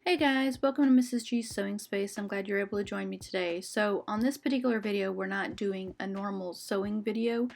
Hey guys, welcome to Mrs. G's Sewing Space. I'm glad you're able to join me today. So on this particular video, we're not doing a normal sewing video.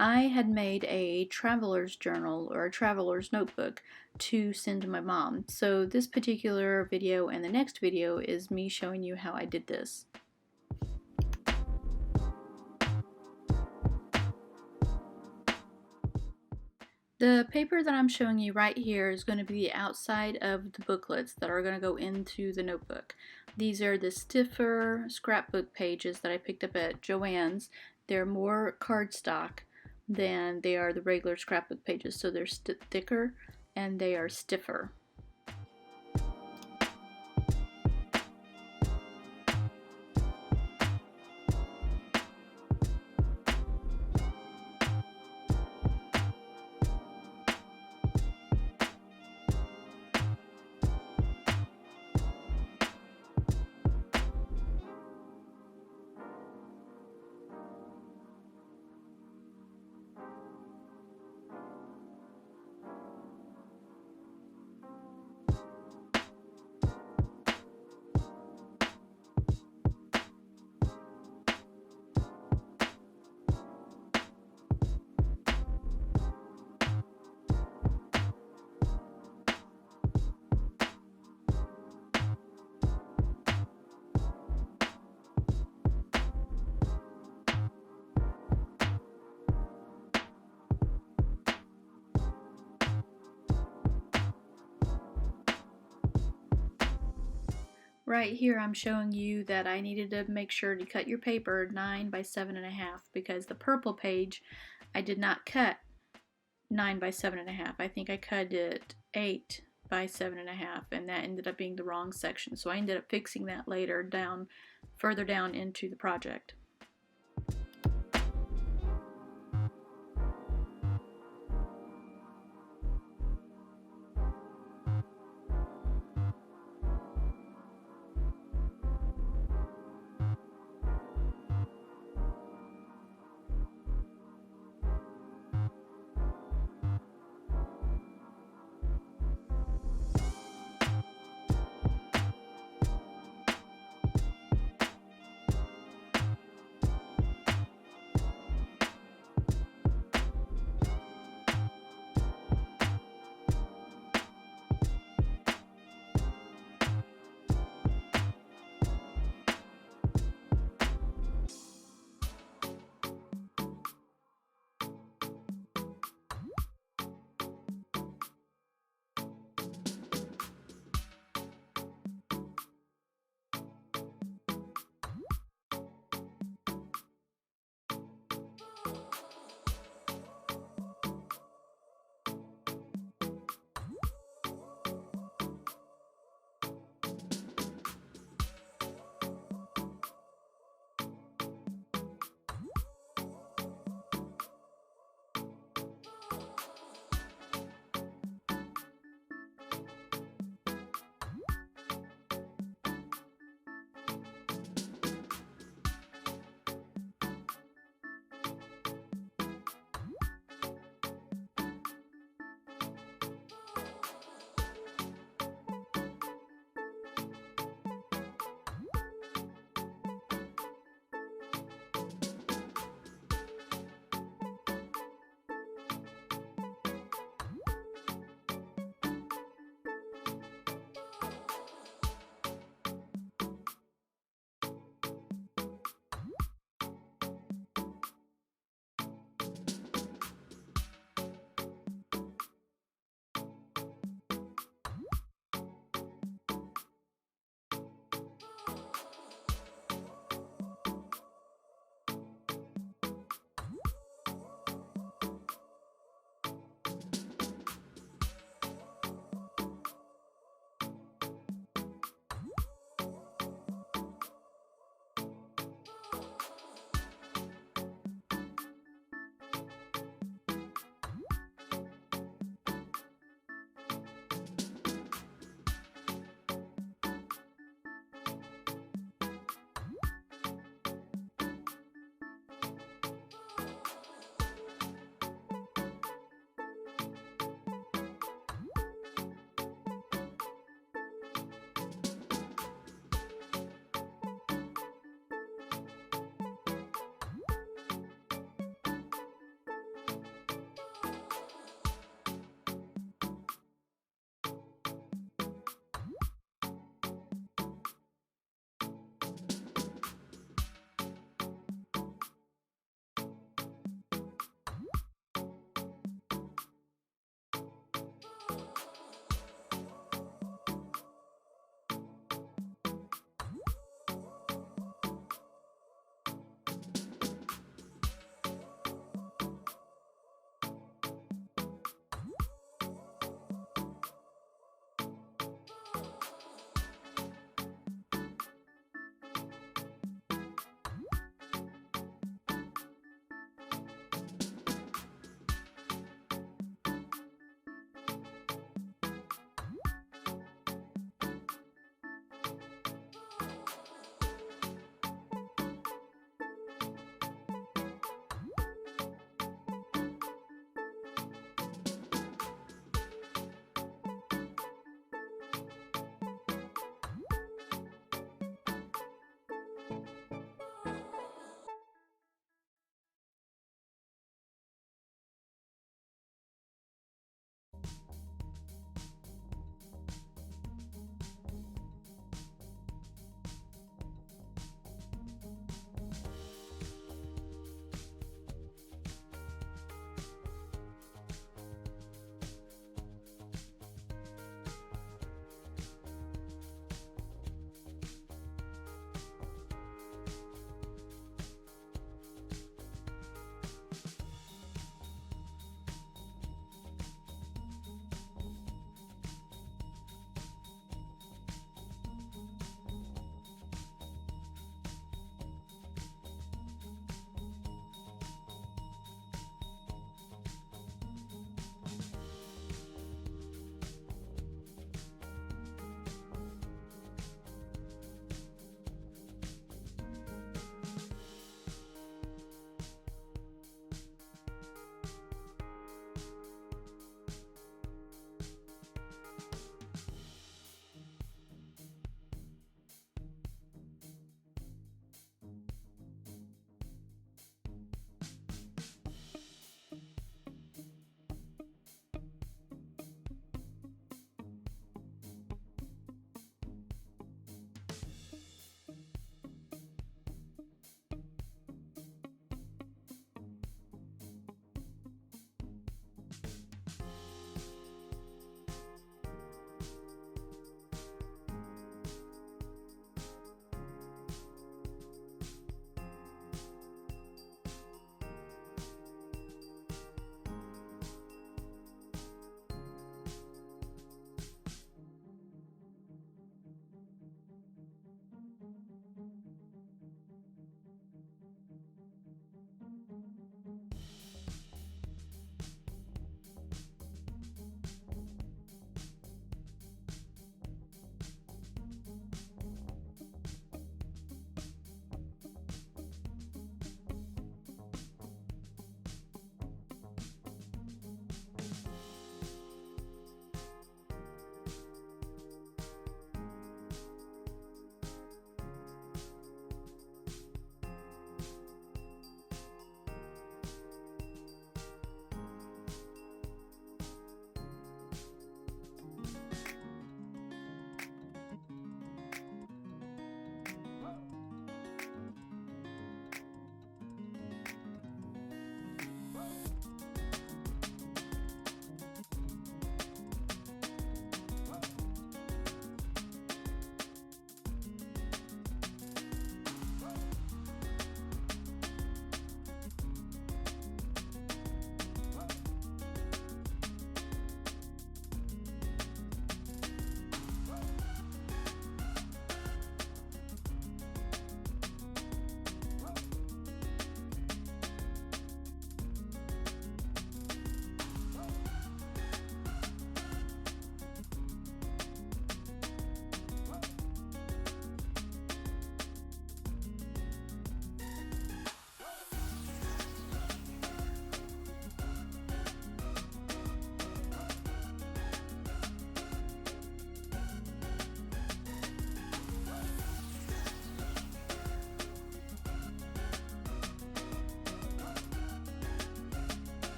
I had made a traveler's journal or a traveler's notebook to send to my mom. So this particular video and the next video is me showing you how I did this. The paper that I'm showing you right here is going to be the outside of the booklets that are going to go into the notebook. These are the stiffer scrapbook pages that I picked up at Joann's. They're more cardstock than they are the regular scrapbook pages, so they're thicker and they are stiffer. Right here I'm showing you that I needed to make sure to cut your paper 9 by 7.5 because the purple page I did not cut 9 by 7.5. I think I cut it 8 by 7.5 and that ended up being the wrong section. So I ended up fixing that later further down into the project.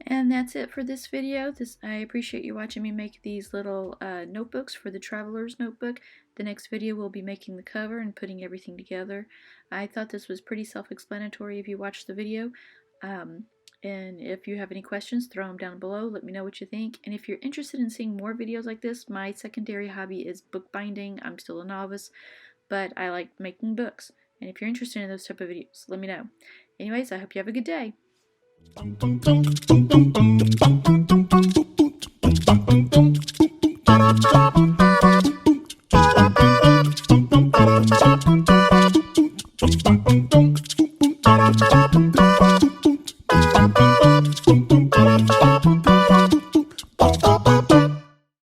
And that's it for this video. I appreciate you watching me make these little notebooks for the Traveler's Notebook. The next video we'll be making the cover and putting everything together. I thought this was pretty self-explanatory if you watched the video. And if you have any questions, throw them down below. Let me know what you think. And if you're interested in seeing more videos like this, my secondary hobby is bookbinding. I'm still a novice, but I like making books. And if you're interested in those type of videos, let me know. Anyways, I hope you have a good day. Ba-da-ba.